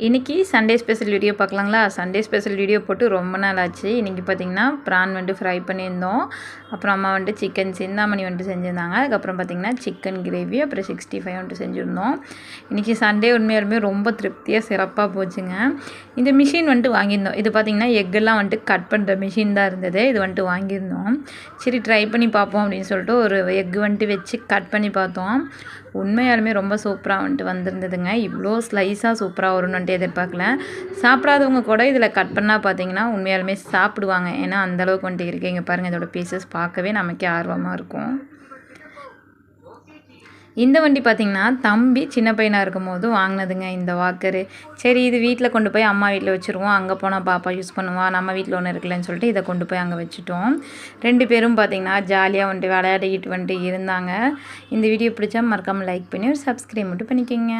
இன்றைக்கி Sunday special video பார்க்கலாங்களா. Sunday special video போட்டு ரொம்ப நாள் ஆச்சு. இன்றைக்கி பார்த்திங்கன்னா ப்ரான் ஃப்ரை பண்ணியிருந்தோம். அப்புறம் அம்மா சிக்கன் சிந்தாமணி செஞ்சுருந்தாங்க. அதுக்கப்புறம் பார்த்திங்கன்னா சிக்கன் கிரேவி, அப்புறம் 65 செஞ்சுருந்தோம். இன்றைக்கி சண்டே உண்மையாலுமே ரொம்ப திருப்தியாக சிறப்பாக போச்சுங்க. இந்த மிஷின் வாங்கியிருந்தோம். இது பார்த்திங்கன்னா எக்கெல்லாம் கட் பண்ணுற மிஷின் தான் இருந்தது. இது வாங்கியிருந்தோம். சரி ட்ரை பண்ணி பார்ப்போம் அப்படின்னு சொல்லிட்டு ஒரு எக் வச்சு கட் பண்ணி பார்த்தோம். உண்மையாலுமே ரொம்ப சூப்பராக வந்திருந்ததுங்க. இவ்வளோ ஸ்லைஸாக சூப்பராக வரும்னு எதிர்பார்க்கல. சாப்பிடாதவங்க கூட இதில் கட் பண்ணால் பார்த்தீங்கன்னா உண்மையாலுமே சாப்பிடுவாங்க. ஏன்னா அந்தளவுக்கு இருக்குது. இங்கே பாருங்கள், இதோட பீசஸ் பார்க்கவே நமக்கே ஆர்வமாக இருக்கும். இந்த வண்டி பார்த்திங்கன்னா தம்பி சின்ன பையனாக இருக்கும் போது வாங்கினதுங்க இந்த வாக்கரு. சரி இது வீட்டில் கொண்டு போய் அம்மா வீட்டில் வச்சுருவோம். அங்கே போனால் பாப்பா யூஸ் பண்ணுவாள், நம்ம வீட்டில் ஒன்று இருக்குல்லன்னு சொல்லிட்டு இதை கொண்டு போய் அங்கே வச்சுட்டோம். 2 பேரும் பார்த்திங்கன்னா ஜாலியாக விளையாடிக்கிட்டு இருந்தாங்க. இந்த வீடியோ பிடிச்சா மறக்காமல் லைக் பண்ணி ஒரு சப்ஸ்கிரைப் மட்டும் பண்ணிக்கோங்க.